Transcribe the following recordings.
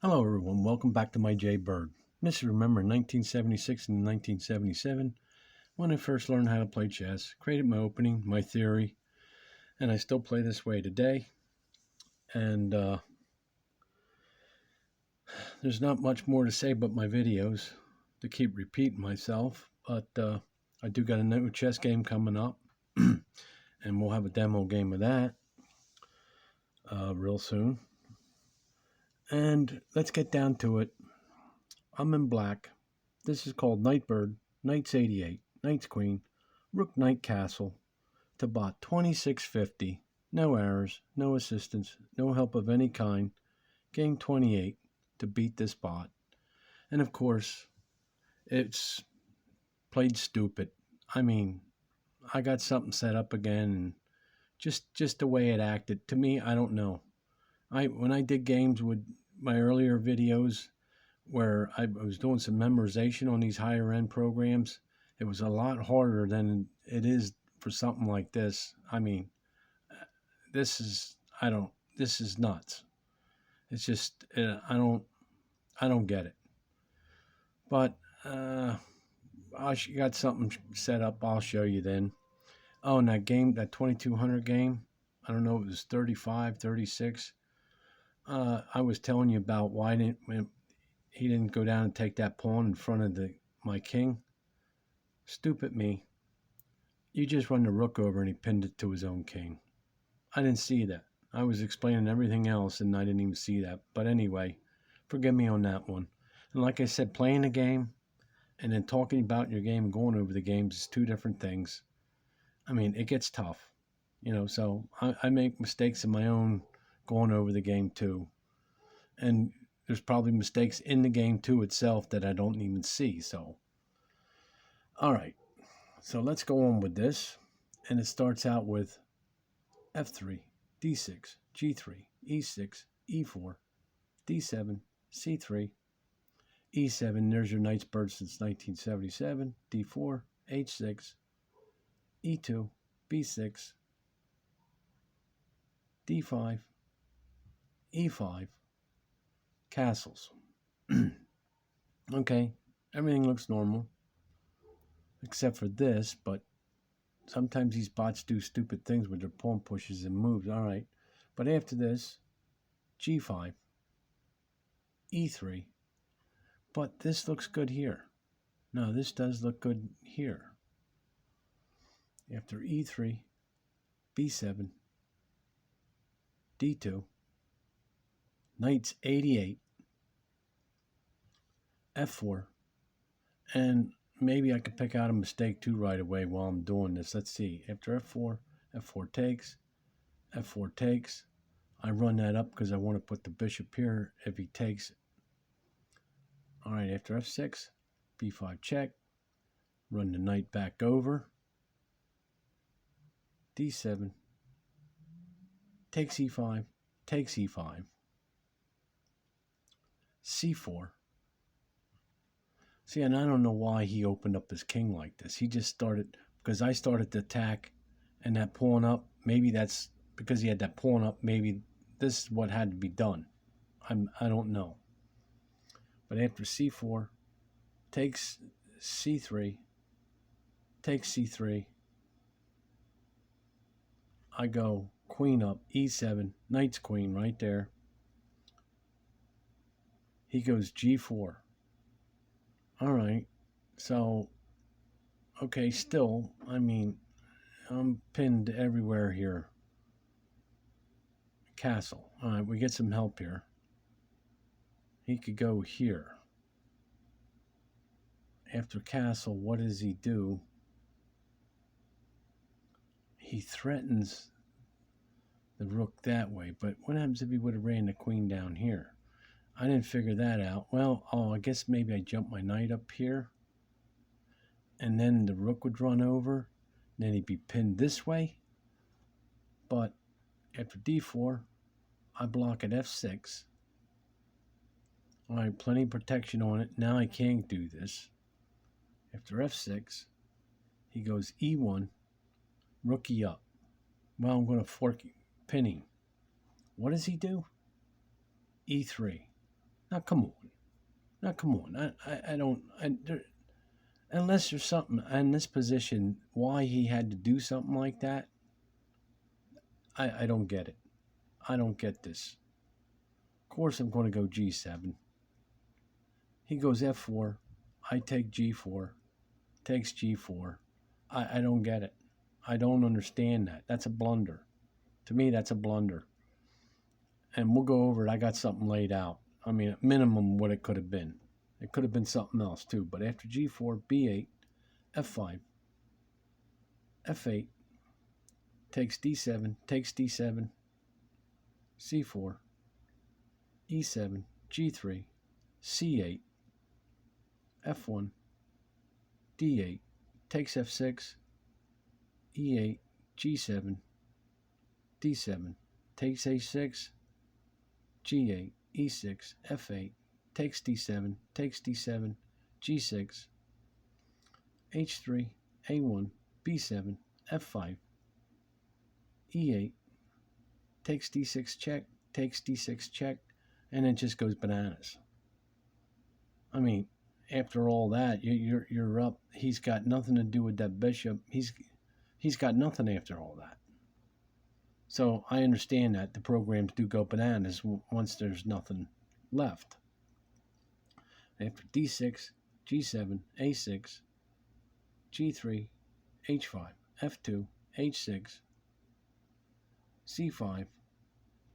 Hello, everyone. Welcome back to my Jay Bird. Miss, remember 1976 and 1977 when I first learned how to play chess, created my opening, my theory, and I still play this way today. And there's not much more to say but my videos to keep repeating myself. But I do got a new chess game coming up, and we'll have a demo game of that real soon. And let's get down to it. I'm in black. This is called Nightbird, Knight's 88, Knight's Queen, Rook Knight Castle, to bot 2650, no errors, no assistance, no help of any kind, game 28 to beat this bot. And of course, it's played stupid. I mean, I got something set up again, and just the way it acted, to me, I don't know. When I did games with my earlier videos, where I was doing some memorization on these higher end programs, it was a lot harder than it is for something like this. I mean, this is nuts. It's just, I don't get it. But I got something set up. I'll show you then. Oh, and that game, that 2200 game, I don't know, it was 35, 36. I was telling you about why he didn't go down and take that pawn in front of my king. Stupid me. You just run the rook over and he pinned it to his own king. I didn't see that. I was explaining everything else and I didn't even see that. But anyway, forgive me on that one. And like I said, playing the game and then talking about your game and going over the games is two different things. I mean, it gets tough, so I make mistakes in my own going over the game too. And there's probably mistakes in the game too itself that I don't even see. So, all right. So let's go on with this. And it starts out with f3, d6, g3, e6, e4, d7, c3, e7. There's your Knight's Bird since 1977. d4, h6, e2, b6, d5, e5, castles. Okay, everything looks normal except for this, but sometimes these bots do stupid things with their pawn pushes and moves. All right, but after this, g5, e3, but this looks good here. No, this does look good here. After e3, b7, d2, knight's 88, f4, and maybe I could pick out a mistake too right away while I'm doing this. Let's see. After f4, f4 takes, f4 takes. I run that up because I want to put the bishop here if he takes it. All right, after f6, b5 check. Run the knight back over. d7, takes e5, takes e5, c4. See, and I don't know why he opened up his king like this. He just started, because I started to attack and that pawn up. Maybe that's because he had that pawn up. Maybe this is what had to be done. I don't know. But after c4, takes c3, takes c3, I go queen up, e7, knight's queen right there. He goes g4. All right, so, okay, still, I mean, I'm pinned everywhere here. Castle. All right, we get some help here. He could go here. After castle, what does he do? He threatens the rook that way, but what happens if he would have ran the queen down here? I didn't figure that out. Well, I guess maybe I jump my knight up here, and then the rook would run over, and then he'd be pinned this way. But after d4, I block at f6. All right, plenty of protection on it. Now I can't do this. After f6, he goes e1, rookie up. Well, I'm going to fork pinning. What does he do? e3. Now come on. Now come on. I don't. Unless there's something in this position why he had to do something like that, I don't get it. I don't get this. Of course, I'm going to go G7. He goes F4. I take G4. Takes G4. I don't get it. I don't understand that. That's a blunder. To me, that's a blunder. And we'll go over it. I got something laid out. I mean, at minimum, what it could have been. It could have been something else, too. But after G4, B8, F5, F8, takes D7, takes D7, C4, E7, G3, C8, F1, D8, takes F6, E8, G7, D7, takes A6, G8, E6, F8, takes D7, takes D7, G6, H3, A1, B7, F5, E8, takes D6 check, takes D6 check, and it just goes bananas. I mean, after all that, you're up. He's got nothing to do with that bishop. He's got nothing after all that. So I understand that the programs do go bananas once there's nothing left. After D6, G7, A6, G3, H5, F2, H6, C5,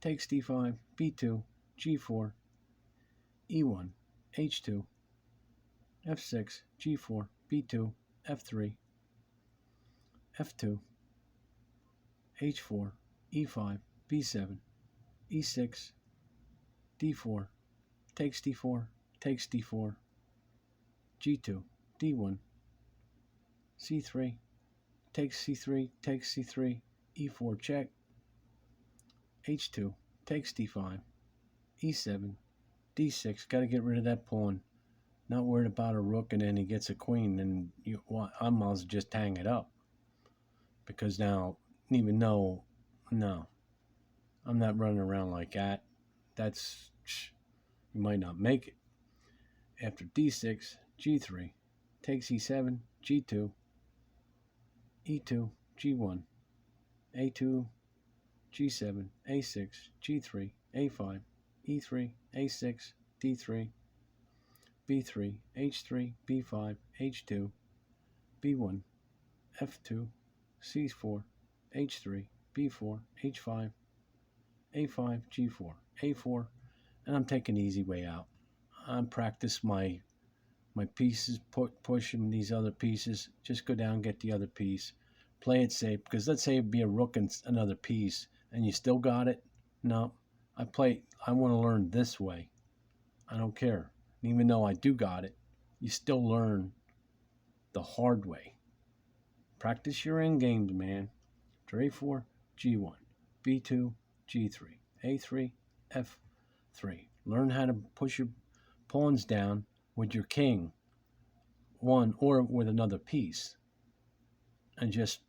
takes D5, B2, G4, E1, H2, F6, G4, B2, F3, F2, H4, E5, B7, E6, D4, takes D4, takes D4, G2, D1, C3, takes C3, takes C3, E4 check, H2, takes D5, E7, D6, got to get rid of that pawn. Not worried about a rook and then he gets a queen and I might as well just hang it up. Because now, even though, no, I'm not running around like that. That's, you might not make it. After D6, G3, takes E7, G2, E2, G1, A2, G7, A6, G3, A5, E3, A6, D3, B3, H3, B5, H2, B1, F2, C4, H3, B4, H5, A5, G4, A4, and I'm taking the easy way out. I'm practice my pieces, pushing these other pieces. Just go down and get the other piece. Play it safe, because let's say it'd be a rook and another piece, and you still got it. No, I want to learn this way. I don't care. And even though I do got it, you still learn the hard way. Practice your end games, man. After A4, G1, B2, G3, A3, F3. Learn how to push your pawns down with your king, one or with another piece, and just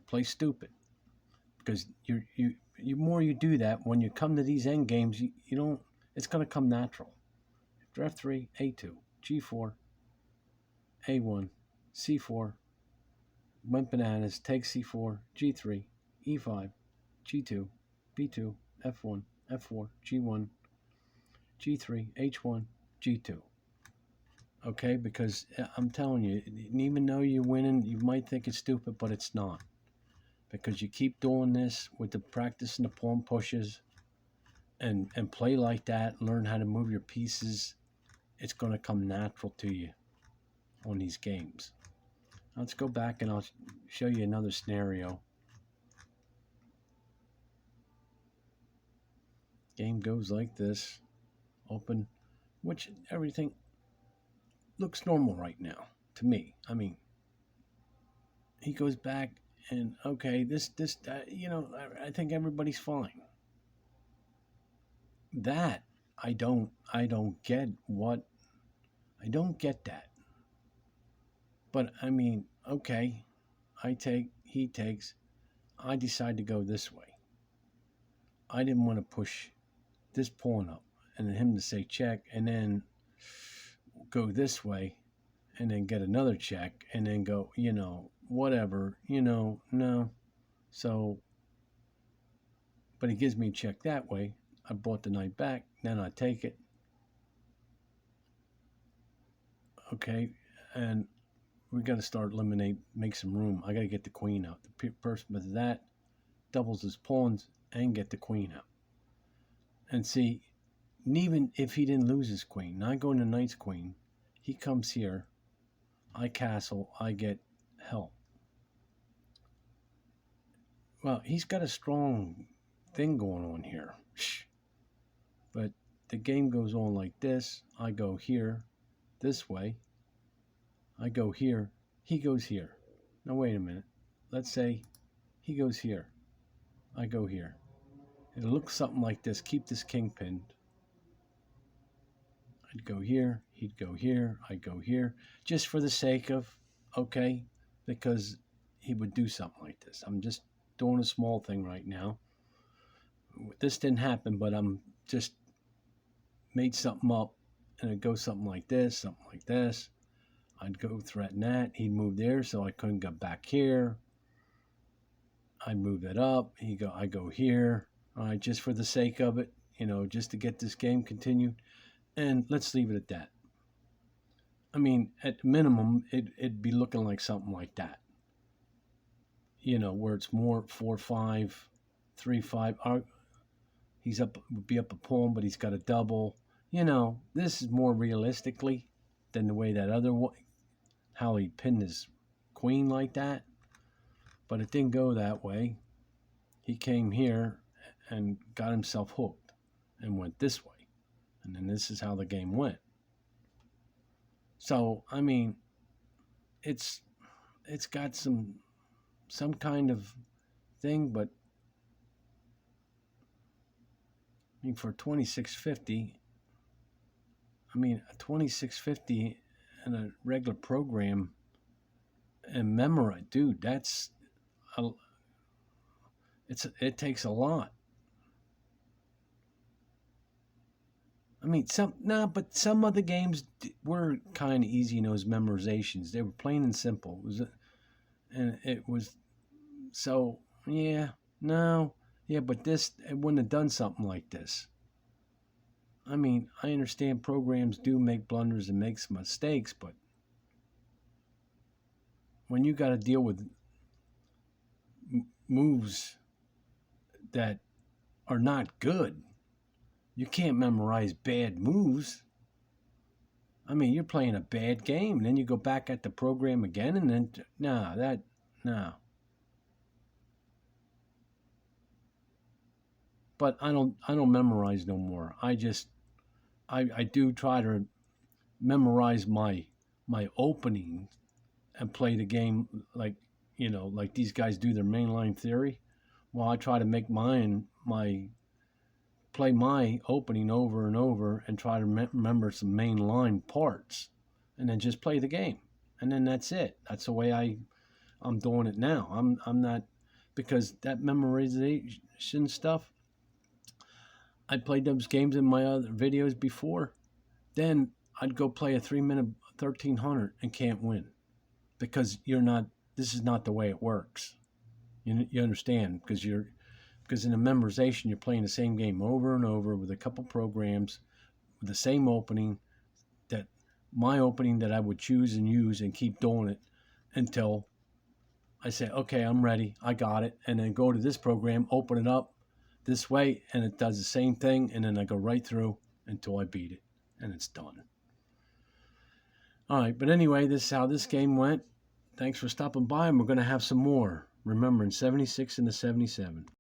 play stupid. Because you more you do that, when you come to these end games, you don't. It's going to come natural. After F3, A2, G4, A1, C4, went bananas, takes C4, G3, E5, G2, B2, F1, F4, G1, G3, H1, G2. Okay, because I'm telling you, even though you're winning, you might think it's stupid, but it's not. Because you keep doing this with the practicing the pawn pushes and play like that, learn how to move your pieces, it's going to come natural to you on these games. Let's go back and I'll show you another scenario. Game goes like this. Open, which everything looks normal right now to me. I mean, he goes back and okay, this I think everybody's fine. That I don't get I don't get that. But I mean, okay, he takes, I decide to go this way. I didn't want to push this pawn up. and him to say check, and then go this way, and then get another check, and then go, whatever, no. So, but he gives me a check that way. I brought the knight back, then I take it. Okay, and we got to start make some room. I got to get the queen out. The person with that doubles his pawns and get the queen out. And see, even if he didn't lose his queen, now I go into knight's queen, he comes here, I castle, I get help. Well, he's got a strong thing going on here. But the game goes on like this. I go here, this way. I go here, he goes here. Now wait a minute. Let's say he goes here. I go here. It'll look something like this. Keep this king pinned. I'd go here, he'd go here, I'd go here. Just for the sake of, okay, because he would do something like this. I'm just doing a small thing right now. This didn't happen, but I'm just made something up, and it'd go something like this, something like this. I'd go threaten that. He'd move there, so I couldn't get back here. I'd move that up. I go here. All right, just for the sake of it, just to get this game continued. And let's leave it at that. I mean, at minimum, it'd be looking like something like that. Where it's more 4-5, 3-5. He's would be up a pawn, but he's got a double. This is more realistically than the way that other one, how he pinned his queen like that. But it didn't go that way. He came here and got himself hooked and went this way. And then this is how the game went. So, I mean, it's got some kind of thing, but I mean, for 2650, a 2650 in a regular program and memorize, dude, it takes a lot. I mean, but some other games were kind of easy in those memorizations. They were plain and simple. But this, it wouldn't have done something like this. I mean, I understand programs do make blunders and make some mistakes, but when you got to deal with moves that are not good, you can't memorize bad moves. I mean, you're playing a bad game, and then you go back at the program again, and then, no. But I don't memorize no more. I do try to memorize my opening and play the game like these guys do their mainline theory. Well, I try to make play my opening over and over and try to remember some mainline parts, and then just play the game, and then that's it. That's the way I'm doing it now. I'm not, because that memorization stuff, I played those games in my other videos before. Then I'd go play a 3-minute 1300 and can't win, because this is not the way it works. You understand? Because in a memorization, you're playing the same game over and over with a couple programs with the same opening, my opening that I would choose and use and keep doing it until I say, okay, I'm ready, I got it, and then go to this program, open it up this way, and it does the same thing, and then I go right through until I beat it, and it's done. All right, but anyway, this is how this game went. Thanks for stopping by, and we're going to have some more. Remember, in 76 and the 77.